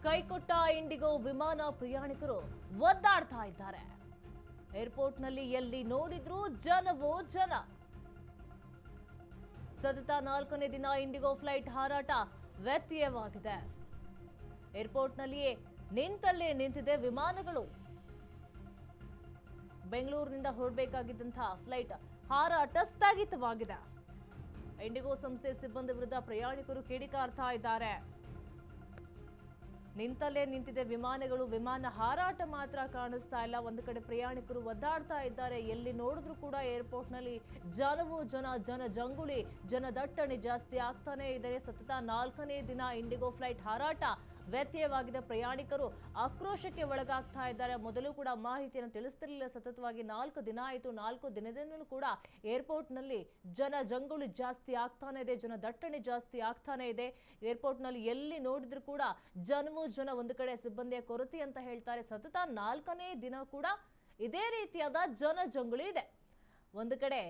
ಕೈಕೊಟ್ಟ IndiGo ವಿಮಾನ ಪ್ರಯಾಣಿಕರು ಒದ್ದಾಡ್ತಾ ಇದ್ದಾರೆ. ಏರ್ಪೋರ್ಟ್ನಲ್ಲಿ ಎಲ್ಲಿ ನೋಡಿದ್ರೂ ಜನವೋ ಜನ. ಸತತ 4ನೇ ದಿನ ಇಂಡಿಗೋ ಫ್ಲೈಟ್ ಹಾರಾಟ ವ್ಯತ್ಯಯವಾಗಿದೆ. ಏರ್ಪೋರ್ಟ್ನಲ್ಲಿಯೇ ನಿಂತಲ್ಲೇ ನಿಂತಿದೆ ವಿಮಾನಗಳು. ಬೆಂಗಳೂರಿನಿಂದ ಹೊರಡಬೇಕಾಗಿದ್ದಂತಹ ಫ್ಲೈಟ್ ಹಾರಾಟ ಸ್ಥಗಿತವಾಗಿದೆ. ಇಂಡಿಗೋ ಸಂಸ್ಥೆ ಸಿಬ್ಬಂದಿ ವಿರುದ್ಧ ಪ್ರಯಾಣಿಕರು ಕಿಡಿಕಾರ್ತಾ ಇದ್ದಾರೆ. ನಿಂತಲ್ಲೇ ನಿಂತಿದೆ ವಿಮಾನಗಳು, ವಿಮಾನ ಹಾರಾಟ ಮಾತ್ರ ಕಾಣಿಸ್ತಾ ಇಲ್ಲ. ಒಂದು ಕಡೆ ಪ್ರಯಾಣಿಕರು ಒದ್ದಾಡ್ತಾ ಇದ್ದಾರೆ. ಎಲ್ಲಿ ನೋಡಿದ್ರು ಕೂಡ ಏರ್ಪೋರ್ಟ್ನಲ್ಲಿ ಜನವೂ ಜನ ಜಂಗುಳಿ, ಜನದಟ್ಟಣೆ ಜಾಸ್ತಿ ಆಗ್ತಾನೆ ಇದೆ. ಸತತ 4ನೇ ದಿನ ಇಂಡಿಗೋ ಫ್ಲೈಟ್ ಹಾರಾಟ ವ್ಯತ್ಯಯವಾಗಿದೆ. ಪ್ರಯಾಣಿಕರು ಆಕ್ರೋಶಕ್ಕೆ ಒಳಗಾಗ್ತಾ ಇದ್ದಾರೆ. ಮೊದಲು ಕೂಡ ಮಾಹಿತಿಯನ್ನು ತಿಳಿಸ್ತಿರಲಿಲ್ಲ. ಸತತವಾಗಿ 4 ದಿನ ಆಯಿತು. 4 ದಿನದಿಂದಲೂ ಕೂಡ ಏರ್ಪೋರ್ಟ್ನಲ್ಲಿ ಜನ ಜಂಗುಳಿ ಜಾಸ್ತಿ ಆಗ್ತಾನೆ ಇದೆ, ಜನದಟ್ಟಣೆ ಜಾಸ್ತಿ ಆಗ್ತಾನೆ ಇದೆ. ಏರ್ಪೋರ್ಟ್ನಲ್ಲಿ ಎಲ್ಲಿ ನೋಡಿದ್ರು ಕೂಡ ಜನವೂ ಒಂದು ಕಡೆ ಸಿಬ್ಬಂದಿಯ ಕೊರತೆ ಅಂತ ಹೇಳ್ತಾರೆ. ಸತತ 4ನೇ ದಿನ ಕೂಡ ಇದೇ ರೀತಿಯಾದ ಜನ ಜಂಗುಳಿ ಇದೆ. ಒಂದು ಕಡೆ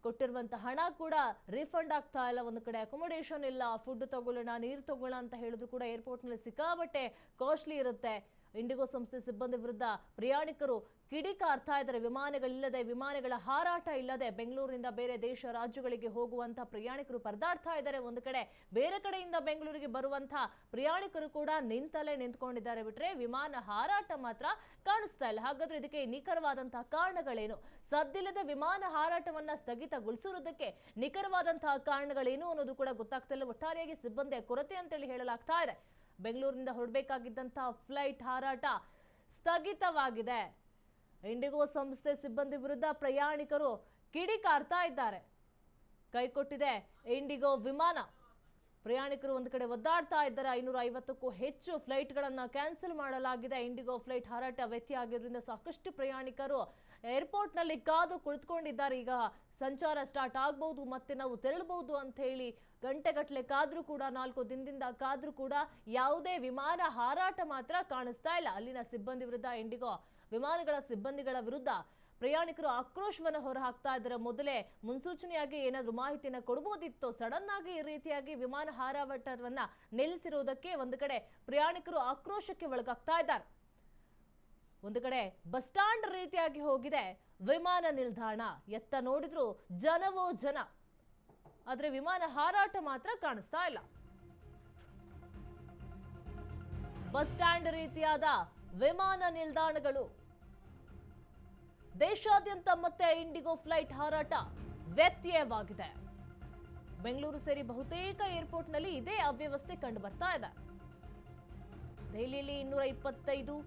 ಕೊಟ್ಟಿರುವಂತ ಹಣ ಕೂಡ ರಿಫಂಡ್ ಆಗ್ತಾ ಇಲ್ಲ. ಒಂದು ಕಡೆ ಅಕೊಮೊಡೇಷನ್ ಇಲ್ಲ, ಫುಡ್ ತಗೊಳ್ಳೋಣ, ನೀರು ತಗೊಳ್ಳೋಣ ಅಂತ ಹೇಳಿದ್ರು ಕೂಡ ಏರ್ಪೋರ್ಟ್ನಲ್ಲಿ ಸಿಕ್ಕಾಬಟ್ಟೆ ಕಾಸ್ಟ್ಲಿ ಇರುತ್ತೆ. ಇಂಡಿಗೋ ಸಂಸ್ಥೆ ಸಿಬ್ಬಂದಿ ವಿರುದ್ಧ ಪ್ರಯಾಣಿಕರು ಕಿಡಿಕಾರ್ತಾ ಇದ್ದಾರೆ. ವಿಮಾನಗಳಿಲ್ಲದೆ, ವಿಮಾನಗಳ ಹಾರಾಟ ಇಲ್ಲದೆ ಬೆಂಗಳೂರಿನಿಂದ ಬೇರೆ ದೇಶ ರಾಜ್ಯಗಳಿಗೆ ಹೋಗುವಂತ ಪ್ರಯಾಣಿಕರು ಪರದಾಡ್ತಾ ಇದ್ದಾರೆ. ಒಂದು ಕಡೆ ಬೇರೆ ಕಡೆಯಿಂದ ಬೆಂಗಳೂರಿಗೆ ಬರುವಂತ ಪ್ರಯಾಣಿಕರು ಕೂಡ ನಿಂತಲ್ಲೇ ನಿಂತ್ಕೊಂಡಿದ್ದಾರೆ. ಬಿಟ್ರೆ ವಿಮಾನ ಹಾರಾಟ ಮಾತ್ರ ಕಾಣಿಸ್ತಾ ಇಲ್ಲ. ಹಾಗಾದ್ರೆ ಇದಕ್ಕೆ ನಿಖರವಾದಂತಹ ಕಾರಣಗಳೇನು? ಸದ್ದಿಲ್ಲದೆ ವಿಮಾನ ಹಾರಾಟವನ್ನ ಸ್ಥಗಿತಗೊಳಿಸಿರುವುದಕ್ಕೆ ನಿಖರವಾದಂತಹ ಕಾರಣಗಳೇನು ಅನ್ನೋದು ಕೂಡ ಗೊತ್ತಾಗ್ತಾ ಇಲ್ಲ. ಒಟ್ಟಾರೆಯಾಗಿ ಸಿಬ್ಬಂದಿಯ ಕೊರತೆ ಅಂತೇಳಿ ಹೇಳಲಾಗ್ತಾ ಇದೆ. ಬೆಂಗಳೂರಿನಿಂದ ಹೊರಡಬೇಕಾಗಿದ್ದಂತಹ ಫ್ಲೈಟ್ ಹಾರಾಟ ಸ್ಥಗಿತವಾಗಿದೆ. ಇಂಡಿಗೋ ಸಂಸ್ಥೆ ಸಿಬ್ಬಂದಿ ವಿರುದ್ಧ ಪ್ರಯಾಣಿಕರು ಕಿಡಿಕಾರ್ತಾ ಇದ್ದಾರೆ. ಕೈಕೊಟ್ಟಿದೆ ಇಂಡಿಗೋ ವಿಮಾನ. ಪ್ರಯಾಣಿಕರು ಒಂದು ಕಡೆ ಒದ್ದಾಡ್ತಾ ಇದ್ದಾರೆ. 550ಕ್ಕೂ ಹೆಚ್ಚು ಫ್ಲೈಟ್ಗಳನ್ನು ಕ್ಯಾನ್ಸಲ್ ಮಾಡಲಾಗಿದೆ. ಇಂಡಿಗೋ ಫ್ಲೈಟ್ ಹಾರಾಟ ವ್ಯತ್ಯಯ ಆಗಿರೋದ್ರಿಂದ ಸಾಕಷ್ಟು ಪ್ರಯಾಣಿಕರು ಏರ್ಪೋರ್ಟ್ನಲ್ಲಿ ಕಾದು ಕುಳಿತುಕೊಂಡಿದ್ದಾರೆ. ಈಗ ಸಂಚಾರ ಸ್ಟಾರ್ಟ್ ಆಗ್ಬಹುದು, ಮತ್ತೆ ನಾವು ತೆರಳಬಹುದು ಅಂತ ಹೇಳಿ ಗಂಟೆಗಟ್ಟಲೆ ಕಾದ್ರೂ ಕೂಡ, 4 ದಿನದಿಂದ ಕಾದ್ರೂ ಕೂಡ ಯಾವುದೇ ವಿಮಾನ ಹಾರಾಟ ಮಾತ್ರ ಕಾಣಿಸ್ತಾ ಇಲ್ಲ. ಅಲ್ಲಿನ ಸಿಬ್ಬಂದಿ ವಿರುದ್ಧ, ಇಂಡಿಗೋ ವಿಮಾನಗಳ ಸಿಬ್ಬಂದಿಗಳ ವಿರುದ್ಧ ಪ್ರಯಾಣಿಕರು ಆಕ್ರೋಶವನ್ನು ಹೊರಹಾಕ್ತಾ ಇದ್ದಾರೆ. ಮೊದಲೇ ಮುನ್ಸೂಚನೆಯಾಗಿ ಏನಾದರೂ ಮಾಹಿತಿಯನ್ನು ಕೊಡಬಹುದಿತ್ತು. ಸಡನ್ ಆಗಿ ಈ ರೀತಿಯಾಗಿ ವಿಮಾನ ಹಾರಾಟವನ್ನ ನಿಲ್ಲಿಸಿರುವುದಕ್ಕೆ ಒಂದು ಕಡೆ ಪ್ರಯಾಣಿಕರು ಆಕ್ರೋಶಕ್ಕೆ ಒಳಗಾಗ್ತಾ ಇದ್ದಾರೆ. ಒಂದು ಕಡೆ ಬಸ್ ಸ್ಟಾಂಡ್ ರೀತಿಯಾಗಿ ಹೋಗಿದೆ ವಿಮಾನ ನಿಲ್ದಾಣ. ಎತ್ತ ನೋಡಿದ್ರು ಜನವೋ ಜನ, ಆದ್ರೆ ವಿಮಾನ ಹಾರಾಟ ಮಾತ್ರ ಕಾಣಿಸ್ತಾ ಇಲ್ಲ. ಬಸ್ ಸ್ಟ್ಯಾಂಡ್ ರೀತಿಯಾದ ವಿಮಾನ ನಿಲ್ದಾಣಗಳು. ದೇಶಾದ್ಯಂತ ಮತ್ತೆ ಇಂಡಿಗೋ ಫ್ಲೈಟ್ ಹಾರಾಟ ವ್ಯತ್ಯಯವಾಗಿದೆ. ಬೆಂಗಳೂರು ಸೇರಿ ಬಹುತೇಕ ಏರ್ಪೋರ್ಟ್ನಲ್ಲಿ ಇದೇ ಅವ್ಯವಸ್ಥೆ ಕಂಡು ಬರ್ತಾ ಇದೆ. ದೆಹಲಿಯಲ್ಲಿ 225,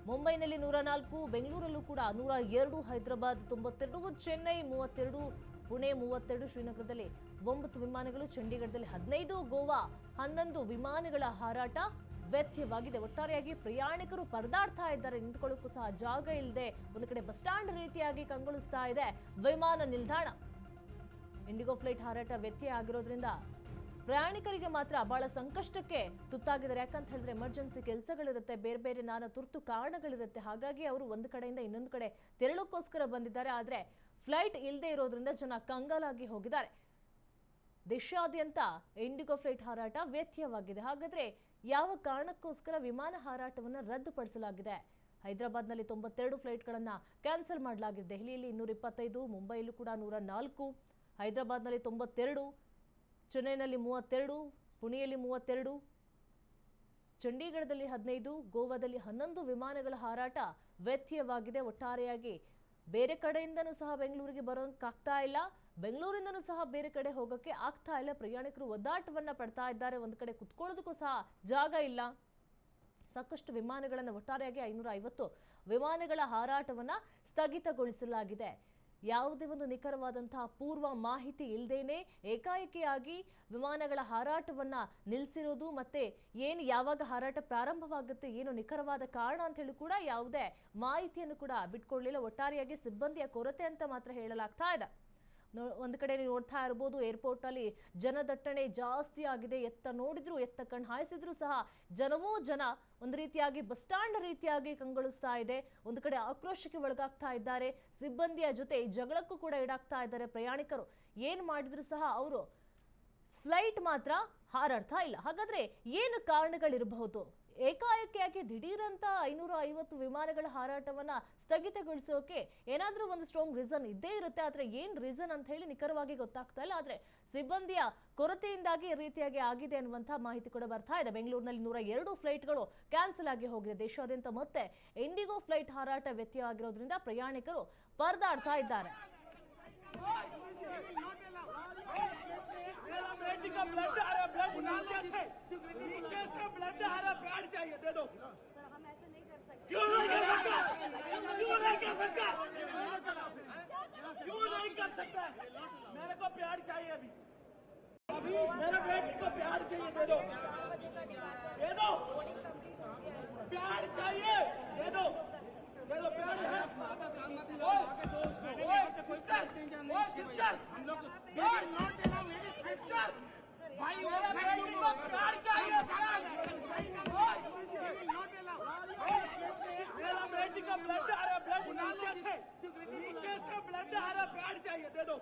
ಮುಂಬೈನಲ್ಲಿ 104, ಬೆಂಗಳೂರಲ್ಲೂ ಕೂಡ 102, ಹೈದರಾಬಾದ್ 92, ಚೆನ್ನೈ 32, ಪುಣೆ 32, ಶ್ರೀನಗರದಲ್ಲಿ 9 ವಿಮಾನಗಳು, ಚಂಡೀಗಢದಲ್ಲಿ 15, ಗೋವಾ 11 ವಿಮಾನಗಳ ಹಾರಾಟ ವ್ಯತ್ಯಯವಾಗಿದೆ. ಒಟ್ಟಾರೆಯಾಗಿ ಪ್ರಯಾಣಿಕರು ಪರದಾಡ್ತಾ ಇದ್ದಾರೆ. ನಿಂತ್ಕೊಳ್ಳೋಕ್ಕೂ ಸಹ ಜಾಗ ಇಲ್ಲದೆ ಒಂದು ಕಡೆ ಬಸ್ ಸ್ಟ್ಯಾಂಡ್ ರೀತಿಯಾಗಿ ಕಂಗೊಳಿಸ್ತಾ ಇದೆ ವಿಮಾನ ನಿಲ್ದಾಣ. ಇಂಡಿಗೋ ಫ್ಲೈಟ್ ಹಾರಾಟ ವ್ಯತ್ಯಯ ಆಗಿರೋದ್ರಿಂದ ಪ್ರಯಾಣಿಕರಿಗೆ ಮಾತ್ರ ಬಹಳ ಸಂಕಷ್ಟಕ್ಕೆ ತುತ್ತಾಗಿದ್ದಾರೆ. ಯಾಕಂತ ಹೇಳಿದ್ರೆ ಎಮರ್ಜೆನ್ಸಿ ಕೆಲಸಗಳಿರುತ್ತೆ, ಬೇರೆ ಬೇರೆ ನಾನಾ ತುರ್ತು ಕಾರಣಗಳಿರುತ್ತೆ. ಹಾಗಾಗಿ ಅವರು ಒಂದು ಕಡೆಯಿಂದ ಇನ್ನೊಂದು ಕಡೆ ತೆರಳೋಕ್ಕೋಸ್ಕರ ಬಂದಿದ್ದಾರೆ. ಆದರೆ ಫ್ಲೈಟ್ ಇಲ್ಲದೆ ಇರೋದ್ರಿಂದ ಜನ ಕಂಗಾಲಾಗಿ ಹೋಗಿದ್ದಾರೆ. ದೇಶಾದ್ಯಂತ ಇಂಡಿಗೋ ಫ್ಲೈಟ್ ಹಾರಾಟ ವ್ಯತ್ಯಯವಾಗಿದೆ. ಹಾಗಾದ್ರೆ ಯಾವ ಕಾರಣಕ್ಕೋಸ್ಕರ ವಿಮಾನ ಹಾರಾಟವನ್ನು ರದ್ದುಪಡಿಸಲಾಗಿದೆ? ಹೈದರಾಬಾದ್ನಲ್ಲಿ 92 ಫ್ಲೈಟ್ಗಳನ್ನು ಕ್ಯಾನ್ಸಲ್ ಮಾಡಲಾಗಿದೆ. ದೆಹಲಿಯಲ್ಲಿ 225, ಮುಂಬೈಯಲ್ಲೂ ಕೂಡ 104, ಹೈದರಾಬಾದ್ನಲ್ಲಿ 92, ಚೆನ್ನೈನಲ್ಲಿ 32, ಪುಣೆಯಲ್ಲಿ 32, ಚಂಡೀಗಢದಲ್ಲಿ 15, ಗೋವಾದಲ್ಲಿ 11 ವಿಮಾನಗಳ ಹಾರಾಟ ವ್ಯತ್ಯಯವಾಗಿದೆ. ಒಟ್ಟಾರೆಯಾಗಿ ಬೇರೆ ಕಡೆಯಿಂದನೂ ಸಹ ಬೆಂಗಳೂರಿಗೆ ಬರೋಕ್ಕಾಗ್ತಾ ಇಲ್ಲ, ಬೆಂಗಳೂರಿಂದನೂ ಸಹ ಬೇರೆ ಕಡೆ ಹೋಗೋಕ್ಕೆ ಆಗ್ತಾ ಇಲ್ಲ. ಪ್ರಯಾಣಿಕರು ಒದ್ದಾಟವನ್ನ ಪಡ್ತಾ ಇದ್ದಾರೆ. ಒಂದು ಕಡೆ ಕುತ್ಕೊಳ್ಳೋದಕ್ಕೂ ಸಹ ಜಾಗ ಇಲ್ಲ. ಸಾಕಷ್ಟು ವಿಮಾನಗಳನ್ನು, ಒಟ್ಟಾರೆಯಾಗಿ 550 ವಿಮಾನಗಳ ಹಾರಾಟವನ್ನ ಸ್ಥಗಿತಗೊಳಿಸಲಾಗಿದೆ. ಯಾವುದೇ ಒಂದು ನಿಖರವಾದಂತಹ ಪೂರ್ವ ಮಾಹಿತಿ ಇಲ್ಲದೇನೆ ಏಕಾಏಕಿಯಾಗಿ ವಿಮಾನಗಳ ಹಾರಾಟವನ್ನ ನಿಲ್ಲಿಸಿರೋದು, ಮತ್ತೆ ಏನು ಯಾವಾಗ ಹಾರಾಟ ಪ್ರಾರಂಭವಾಗುತ್ತೆ, ಏನು ನಿಖರವಾದ ಕಾರಣ ಅಂತ ಹೇಳಿ ಕೂಡ ಯಾವುದೇ ಮಾಹಿತಿಯನ್ನು ಕೂಡ ಬಿಟ್ಕೊಡ್ಲಿಲ್ಲ. ಒಟ್ಟಾರೆಯಾಗಿ ಸಿಬ್ಬಂದಿಯ ಕೊರತೆ ಅಂತ ಮಾತ್ರ ಹೇಳಲಾಗ್ತಾ ಇದೆ. ಒಂದು ಕಡೆ ನೀವು ನೋಡ್ತಾ ಇರಬಹುದು, ಏರ್ಪೋರ್ಟ್ ಅಲ್ಲಿ ಜನದಟ್ಟಣೆ ಜಾಸ್ತಿ ಆಗಿದೆ. ಎತ್ತ ನೋಡಿದ್ರು, ಎತ್ತ ಕಣ್ಣು ಹಾಯಿಸಿದ್ರು ಸಹ ಜನವೋ ಜನ. ಒಂದು ರೀತಿಯಾಗಿ ಬಸ್ ಸ್ಟ್ಯಾಂಡ್ ರೀತಿಯಾಗಿ ಕಂಗೊಳಿಸ್ತಾ ಇದೆ. ಒಂದು ಕಡೆ ಆಕ್ರೋಶಕ್ಕೆ ಒಳಗಾಗ್ತಾ ಇದ್ದಾರೆ. ಸಿಬ್ಬಂದಿಯ ಜೊತೆ ಜಗಳಕ್ಕೂ ಕೂಡ ಈಡಾಗ್ತಾ ಇದ್ದಾರೆ ಪ್ರಯಾಣಿಕರು. ಏನ್ ಮಾಡಿದ್ರು ಸಹ ಅವರು ಫ್ಲೈಟ್ ಮಾತ್ರ ಹಾರಾಡ್ತಾ ಇಲ್ಲ. ಹಾಗಾದ್ರೆ ಏನು ಕಾರಣಗಳಿರಬಹುದು? ಏಕಾಏಕಿಯಾಗಿ ದಿಢೀರಂತ 550 ವಿಮಾನಗಳ ಹಾರಾಟವನ್ನ ಸ್ಥಗಿತಗೊಳಿಸೋಕೆ ಏನಾದ್ರೂ ಒಂದು ಸ್ಟ್ರಾಂಗ್ ರೀಸನ್ ಇದ್ದೇ ಇರುತ್ತೆ. ಆದ್ರೆ ಏನ್ ರೀಸನ್ ಅಂತ ಹೇಳಿ ನಿಖರವಾಗಿ ಗೊತ್ತಾಗ್ತಾ ಇಲ್ಲ. ಆದ್ರೆ ಸಿಬ್ಬಂದಿಯ ಕೊರತೆಯಿಂದಾಗಿ ಈ ರೀತಿಯಾಗಿ ಆಗಿದೆ ಅನ್ನುವಂತ ಮಾಹಿತಿ ಕೂಡ ಬರ್ತಾ ಇದೆ. ಬೆಂಗಳೂರಿನಲ್ಲಿ 102 ಫ್ಲೈಟ್ಗಳು ಕ್ಯಾನ್ಸಲ್ ಆಗಿ ಹೋಗಿದೆ. ದೇಶಾದ್ಯಂತ ಮತ್ತೆ ಇಂಡಿಗೋ ಫ್ಲೈಟ್ ಹಾರಾಟ ವ್ಯತ್ಯಯ ಆಗಿರೋದ್ರಿಂದ ಪ್ರಯಾಣಿಕರು ಪರದಾಡ್ತಾ ಇದ್ದಾರೆ. मेरा बेटी का ब्लड आ रहा, ब्लड नीचे से ब्लड आ रहा, पैड चाहिए दे दो। सर हम ऐसे नहीं कर सकते। क्यों नहीं कर सकता? क्यों नहीं कर सकता? क्यों नहीं कर सकता? मेरे को पैड चाहिए अभी। मेरे बेटी को पैड चाहिए दे दो। दे दो। पैड चाहिए दे दो। दे दो पैड है। ओए सिस्टर, ओए सिस्टर, सिस्टर, मेरा बेटी को प्यार चाहिए, प्यार। मेरा बेटी का ब्लड आ रहा, ब्लड नीचे से ब्लड आ रहा, प्यार चाहिए दे दो।